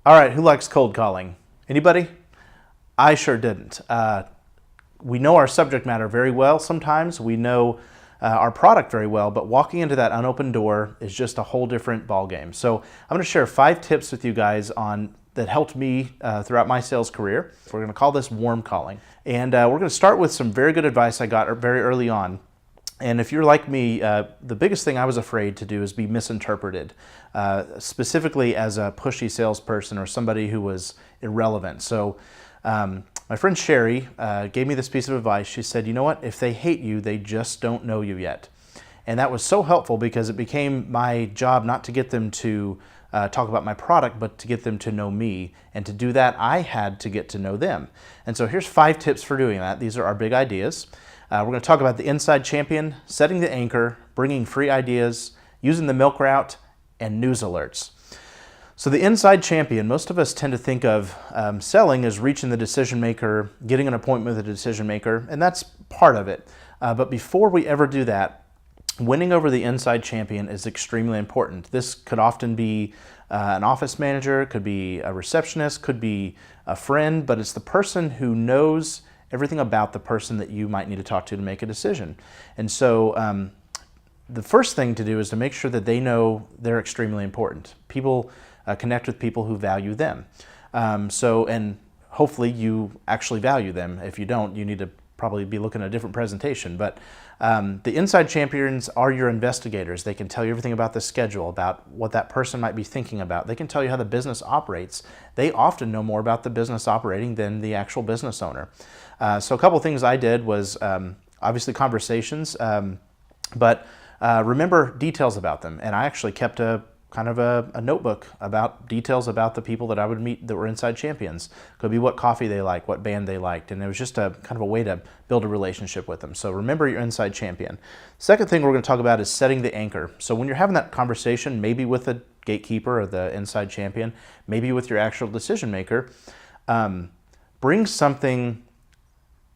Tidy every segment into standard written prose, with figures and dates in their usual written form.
All right, who likes cold calling? Anybody? I sure didn't. We know our subject matter very well sometimes. We know our product very well, but walking into that unopened door is just a whole different ballgame. So I'm going to share 5 tips with you guys on that helped me throughout my sales career. We're going to call this warm calling. And we're going to start with some very good advice I got very early on. And if you're like me, the biggest thing I was afraid to do is be misinterpreted, specifically as a pushy salesperson or somebody who was irrelevant. So my friend Sherry gave me this piece of advice. She said, you know what, if they hate you, they just don't know you yet. And that was so helpful because it became my job not to get them to talk about my product, but to get them to know me. And to do that, I had to get to know them. And so here's 5 tips for doing that. These are our big ideas. We're going to talk about the inside champion, setting the anchor, bringing free ideas, using the milk route, and news alerts. So the inside champion, most of us tend to think of selling as reaching the decision maker, getting an appointment with the decision maker, and that's part of it. But before we ever do that, winning over the inside champion is extremely important. This could often be an office manager, could be a receptionist, could be a friend, but it's the person who knows everything about the person that you might need to talk to make a decision. And so the first thing to do is to make sure that they know they're extremely important. People connect with people who value them. And hopefully you actually value them. If you don't, you need to probably be looking at a different presentation. But the inside champions are your investigators. They can tell you everything about the schedule, about what that person might be thinking about. They can tell you how the business operates. They often know more about the business operating than the actual business owner. So a couple of things I did was obviously conversations, but remember details about them. And I actually kept a kind of a notebook about details about the people that I would meet that were inside champions. Could be what coffee they like, what band they liked, and it was just a kind of a way to build a relationship with them. So remember your inside champion. Second thing we're going to talk about is setting the anchor. So when you're having that conversation, maybe with the gatekeeper or the inside champion, maybe with your actual decision maker, bring something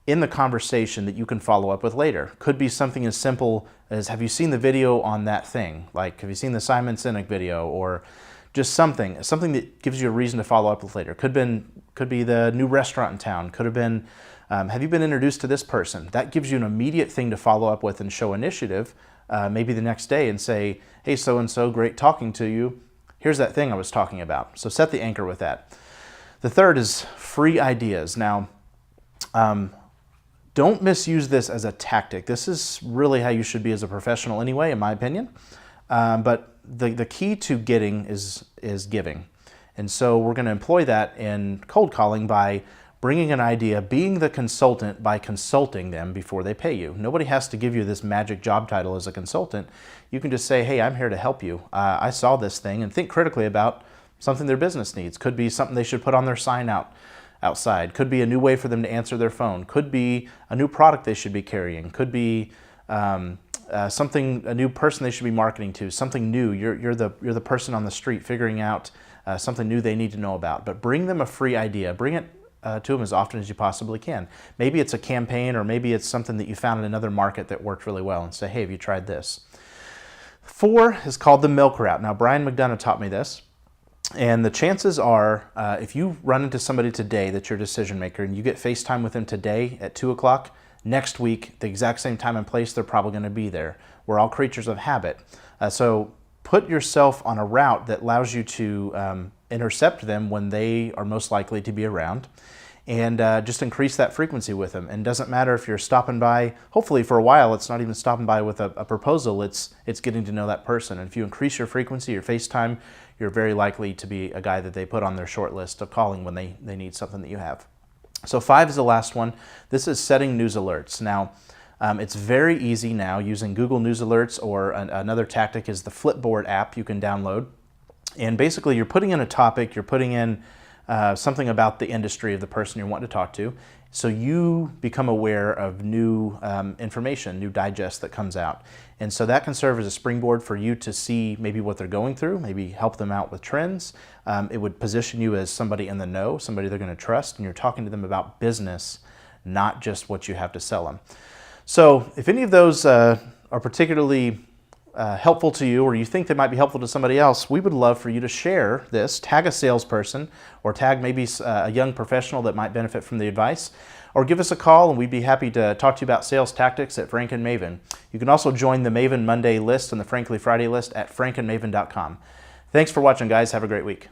in the conversation that you can follow up with later. Could be something as simple as, have you seen the video on that thing? Like, have you seen the Simon Sinek video? Or just something that gives you a reason to follow up with later. Could be the new restaurant in town. Could have been, have you been introduced to this person? That gives you an immediate thing to follow up with and show initiative, maybe the next day, and say, hey, so-and-so, great talking to you. Here's that thing I was talking about. So set the anchor with that. The third is free ideas. Now, don't misuse this as a tactic. This is really how you should be as a professional anyway, in my opinion. But the key to getting is giving. And so we're going to employ that in cold calling by bringing an idea, being the consultant by consulting them before they pay you. Nobody has to give you this magic job title as a consultant. You can just say, hey, I'm here to help you. I saw this thing, and think critically about something their business needs. Could be something they should put on their sign outside. Could be a new way for them to answer their phone. Could be a new product they should be carrying. Could be a new person they should be marketing to. Something new. You're the person on the street figuring out something new they need to know about. But bring them a free idea. Bring it to them as often as you possibly can. Maybe it's a campaign, or maybe it's something that you found in another market that worked really well, and say, hey, have you tried this? 4 is called the milk route. Now, Brian McDonough taught me this. And the chances are, if you run into somebody today that's your decision maker and you get FaceTime with them today at 2 o'clock, next week, the exact same time and place, they're probably going to be there. We're all creatures of habit. So put yourself on a route that allows you to intercept them when they are most likely to be around, and just increase that frequency with them. And it doesn't matter if you're stopping by, hopefully for a while, it's not even stopping by with a proposal, it's getting to know that person. And if you increase your frequency, your FaceTime, you're very likely to be a guy that they put on their short list of calling when they need something that you have. So 5 is the last one. This is setting news alerts. Now, it's very easy now using Google News Alerts, or another tactic is the Flipboard app you can download. And basically you're putting in a topic, you're putting in something about the industry of the person you're wanting to talk to, so you become aware of new information, new digest that comes out. And so that can serve as a springboard for you to see maybe what they're going through, maybe help them out with trends. It would position you as somebody in the know, somebody they're going to trust, and you're talking to them about business, not just what you have to sell them. So if any of those are particularly helpful to you, or you think they might be helpful to somebody else, we would love for you to share this. Tag a salesperson, or tag maybe a young professional that might benefit from the advice, or give us a call and we'd be happy to talk to you about sales tactics at Frank and Maven. You can also join the Maven Monday list and the Frankly Friday list at frankandmaven.com. Thanks for watching, guys. Have a great week.